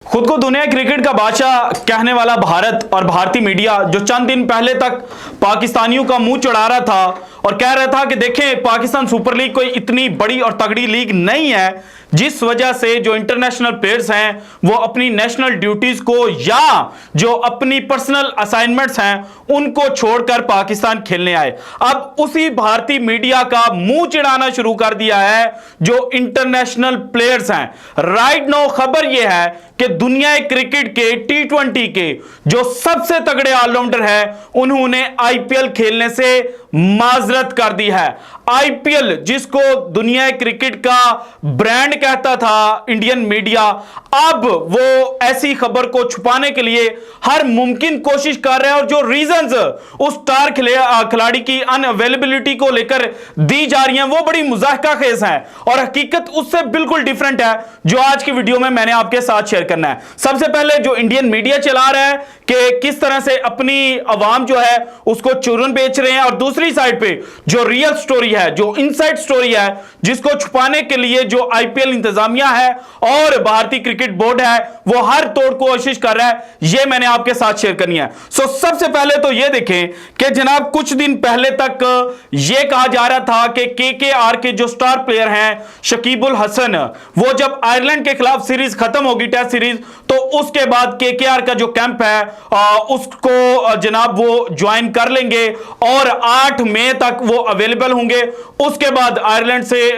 खुद को दुनिया क्रिकेट का बादशाह कहने वाला भारत और भारतीय मीडिया जो चंद दिन पहले तक पाकिस्तानियों का मुंह चढ़ा रहा था और कह रहा था कि देखें पाकिस्तान सुपर लीग कोई इतनी बड़ी और तगड़ी लीग नहीं है, जिस वजह से जो इंटरनेशनल प्लेयर्स हैं वो अपनी नेशनल ड्यूटीज को या जो अपनी पर्सनल असाइनमेंट्स हैं उनको छोड़कर पाकिस्तान खेलने आए। अब उसी भारतीय मीडिया का मुंह चिढ़ाना शुरू कर दिया है जो इंटरनेशनल प्लेयर्स हैं। राइट नाउ खबर यह है कि दुनिया क्रिकेट के T20 के जो सबसे तगड़े ऑलराउंडर हैं उन्होंने आईपीएल खेलने से माजरत कर दी है। आईपीएल जिसको दुनिया क्रिकेट का ब्रांड कहता था इंडियन मीडिया, अब वो ऐसी खबर को छुपाने के लिए हर मुमकिन कोशिश कर रहे हैं और जो रीजंस उस स्टार खिलाड़ी की अनअवेलेबिलिटी को लेकर दी जा रही हैं वो बड़ी मुजाहिका खेज हैं और हकीकत उससे बिल्कुल डिफरेंट है जो आज की वीडियो में मैंने आपके साथ शेयर करना है। सबसे पहले जो इंडियन मीडिया चला रहा है कि किस तरह से अपनी अवाम जो है उसको चूरन बेच रहे हैं, और दूसरी साइड पे जो रियल स्टोरी है, जो इनसाइड स्टोरी है, जिसको छुपाने के लिए जो आईपीएल इंतजामिया है और भारतीय क्रिकेट बोर्ड है वो हर तोड़ कोशिश कर रहा है, ये मैंने आपके साथ शेयर करनी है। सबसे पहले तो ये देखें कि जनाब कुछ दिन पहले तक ये कहा जा रहा था कि केकेआर के जो स्टार प्लेयर हैं शकीब उल हसन, वो जब आयरलैंड के खिलाफ सीरीज खत्म होगी टेस्ट सीरीज, तो उसके बाद केकेआर का जो कैंप है उसको जनाब वो ज्वाइन कर लेंगे और 8 मई तक वो अवेलेबल होंगे। उसके बाद आयरलैंड से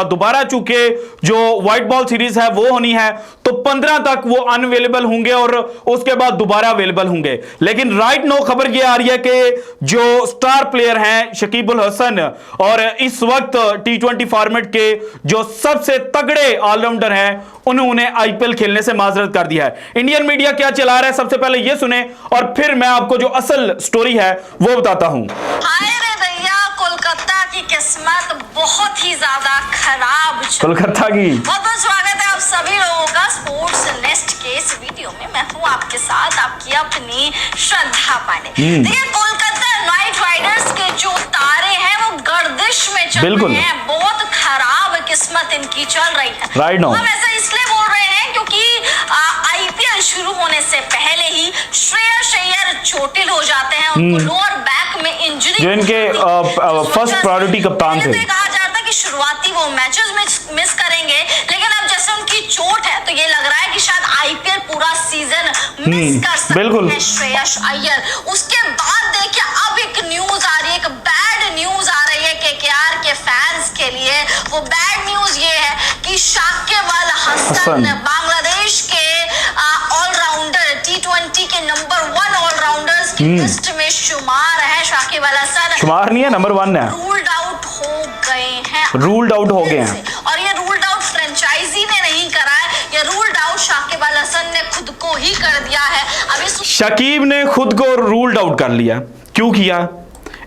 दोबारा चूंकि जो व्हाइट बॉल सीरीज है वो होनी है तो 15 तक वो अनअवेलेबल होंगे और उसके बाद दोबारा अवेलेबल होंगे। लेकिन राइट नो खबर ये आ रही है कि जो स्टार प्लेयर हैं शकीब उल हसन और इस वक्त T20 फॉर्मेट के जो सबसे तगड़े ऑलराउंडर हैं उन्होंने आईपीएल खेलने से माजरत कर दिया है। इंडियन मीडिया क्या चला रहा है सबसे पहले ये सुने और फिर मैं आपको जो असल स्टोरी है वो बताता हूं। हाय रे भैया, कोलकाता की किस्मत बहुत ही ज्यादा खराब। कोलकाता की बहुत बहुत स्वागत है आप सभी लोगों का स्पोर्ट्स नेस्ट के इस वीडियो में। मैं हूं आपके साथ आपकी अपनी श्रद्धा पांडे। देखिए कोलकाता नाइट राइडर्स के जो तारे हैं वो गर्दिश में चल रहे हैं, बहुत खराब किस्मत इनकी चल रही है। राइट नो हम ऐसा इसलिए बोल रहे हैं क्योंकि आईपीएल शुरू होने से पहले ही श्रेयस अय्यर चोटिल हो जाते हैं, उनको लोअर बैक में इंजरी जो इनके फर्स्ट प्रायोरिटी कप्तान थे। कहा जाता है कि शुरुआती वो मैचेस मिस करेंगे, लेकिन अब जैसे उनकी चोट है तो ये लग रहा है कि शायद आईपीएल पूरा सीजन मिस कर सकते हैं श्रेयस अय्यर। उसके बाद देखिए अब एक न्यूज आ रही है, एक बैड न्यूज आ रही है केकेआर के फैंस के लिए। वो बैड न्यूज ये है कि शाकिब अल हसन बांग्लादेश के ऑलराउंडर T20 के नंबर 1 ऑलराउंडर्स की लिस्ट में शुमार है। शाकिब अल हसन शुमार नहीं है, नंबर 1 है। रूल्ड आउट हो गए हैं, रूल्ड आउट हो गए हैं। और ये रूल्ड आउट फ्रेंचाइजी ने नहीं करा है, ये रूल्ड आउट शाकिब अल हसन ने खुद को ही कर दिया है। अभी शकीब ने खुद को रूल्ड आउट कर लिया। क्यों किया?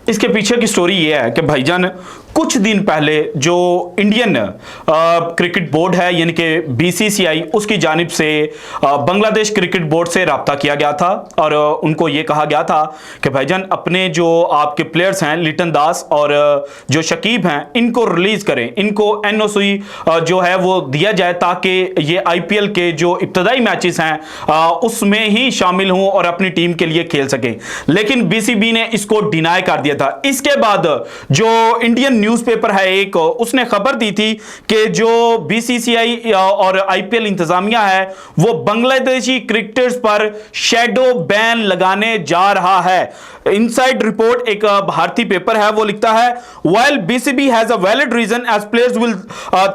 इसके पीछे की स्टोरी ये है कि भाईजान कुछ दिन पहले जो इंडियन क्रिकेट बोर्ड है यानी कि बीसीसीआई, उसकी जानिब से बांग्लादेश क्रिकेट बोर्ड से रब्ता किया गया था और उनको ये कहा गया था कि भाईजान अपने जो आपके प्लेयर्स हैं लिटन दास और जो शकीब हैं इनको रिलीज करें, इनको एनओसी जो है वो दिया जाए ताकि ये आईपीएल के जो इब्तदाई मैचेस हैं उसमें ही शामिल हों और अपनी टीम के लिए खेल सकें। लेकिन बीसीबी ने इसको डिनाई कर दिया था। इसके बाद जो इंडियन न्यूज़पेपर है एक, उसने खबर दी थी कि जो बीसीसीआई और आईपीएल इंतजामिया है वो बांग्लादेशी क्रिकेटर्स पर शैडो बैन लगाने जा रहा है। इनसाइड रिपोर्ट एक भारतीय पेपर है, वो लिखता है while BCB has a valid reason as players will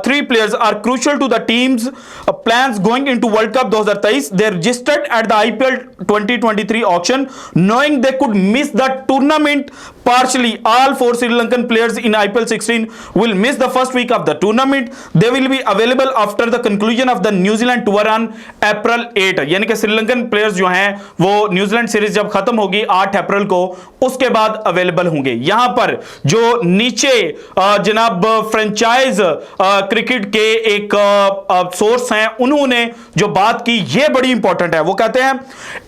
3 players are crucial to the team's plans going into world cup 2023 they registered at the IPL 2023 auction knowing they could miss the tournament partially. All 4 Sri Lankan players in IPL 16 will miss the first week of the tournament. They will be available after the conclusion of the New Zealand tour on April 8. यानी कि Sri Lankan players जो हैं वो New Zealand series जब खत्म होगी 8 अप्रैल को, उसके बाद अवेलेबल होंगे। यहां पर जो नीचे जनाब फ्रेंचाइज क्रिकेट के एक सोर्स हैं उन्होंने जो बात की ये बड़ी इंपॉर्टेंट है। वो कहते हैं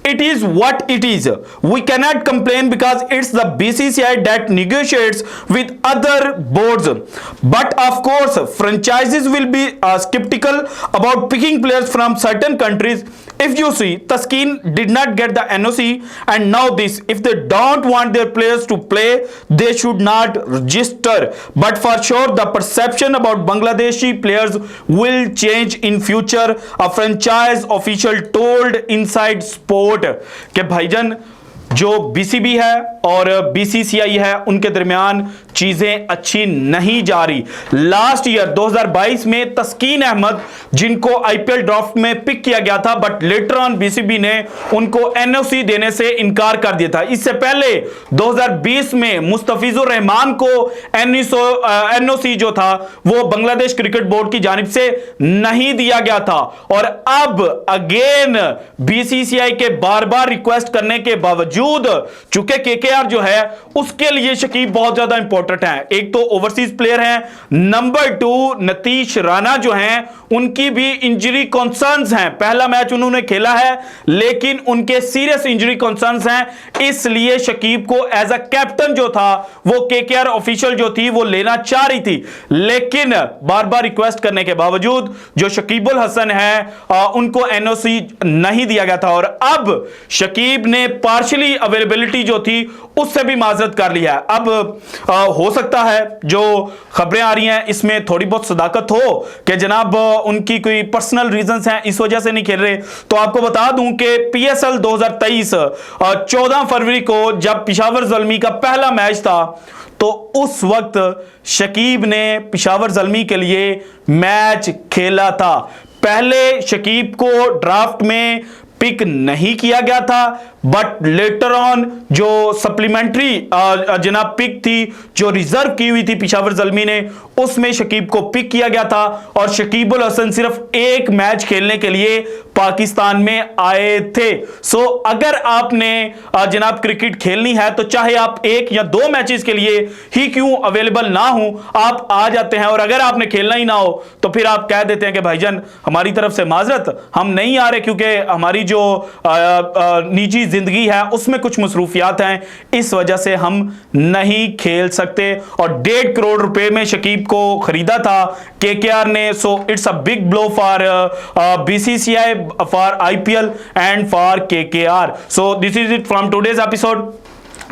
it is what it is. We cannot complain because it's the BCCI that negotiates with other boards. But of course, franchises will be skeptical about picking players from certain countries. If you see, Taskin did not get the NOC, and now this. If they don't want their players to play, they should not register. But for sure, the perception about Bangladeshi players will change in future. A franchise official told Inside Sport कि भाईजान जो BCB है और BCCI है उनके दरमियान चीजें अच्छी नहीं जा रही। लास्ट ईयर 2022 में तस्कीन अहमद जिनको आईपीएल ड्राफ्ट में पिक किया गया था, बट लेटर ऑन बीसीबी ने उनको एनओसी देने से इनकार कर दिया था। इससे पहले 2020 में मुस्तफिजुर रहमान को एनओसी जो था वो बांग्लादेश क्रिकेट बोर्ड की जानिब से नहीं दिया गया था। और अब अगेन बीसीसीआई के बार बार रिक्वेस्ट करने के बावजूद चूंकि केकेआर जो है उसके लिए शकीब बहुत ज्यादा इंपॉर्टेंट है। एक तो ओवरसीज प्लेयर हैं, नंबर 2 नीतीश राणा जो हैं उनकी भी इंजरी कंसर्न्स हैं। पहला मैच उन्होंने खेला है लेकिन उनके सीरियस इंजरी कंसर्न्स हैं, इसलिए शकीब को एज अ कैप्टन जो था वो केकेआर ऑफिशियल जो थी वो लेना चाह रही थी, लेकिन बार बार रिक्वेस्ट करने के बावजूद जो शकीबुल हसन है उनको एनओसी नहीं दिया गया था। और अब शकीब ने पार्शियली अवेलेबिलिटी जो थी उससे भी माजरत कर लिया है। अब हो सकता है जो खबरें आ रही हैं इसमें थोड़ी बहुत सदाकत हो कि जनाब उनकी कोई पर्सनल रीजंस हैं इस वजह से नहीं खेल रहे। तो आपको बता दूं कि पीएसएल 2023 14 फरवरी को जब पिशावर ज़ल्मी का पहला मैच था तो उस वक्त शकीब ने पिशावर ज़ल्मी के लिए मैच खेला था। पहले शकीब को ड्राफ्ट में पिक नहीं किया गया था, बट लेटर ऑन जो सप्लीमेंट्री जनाब पिक थी जो रिजर्व की हुई थी पिशावर ज़ल्मी ने उसमें शकीब को पिक किया गया था और शकीबुल हसन सिर्फ एक मैच खेलने के लिए पाकिस्तान में आए थे। सो अगर आपने जनाब क्रिकेट खेलनी है तो चाहे आप 1 या 2 मैचेस के लिए ही क्यों अवेलेबल ना हो आप आ जाते हैं, और अगर आपने खेलना ही ना हो तो फिर आप कह देते हैं कि भाईजान हमारी तरफ से माजरत हम नहीं आ रहे क्योंकि हमारी जो निजी जिंदगी है उसमें कुछ मसरूफियात हैं, इस वजह से हम नहीं खेल सकते। और 1.5 करोड़ रुपए में शकीब को खरीदा था केकेआर ने। So it's a big blow for BCCI, for IPL and for KKR. So this is it from today's episode.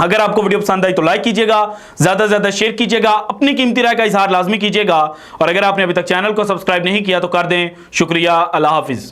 अगर आपको वीडियो पसंद आई तो लाइक कीजिएगा, ज्यादा से ज्यादा शेयर कीजिएगा, अपनी कीमती राय का इजहार लाजमी कीजिएगा, और अगर आपने अभी तक चैनल को सब्सक्राइब नहीं किया तो कर दें। शुक्रिया, अल्लाह हाफिज।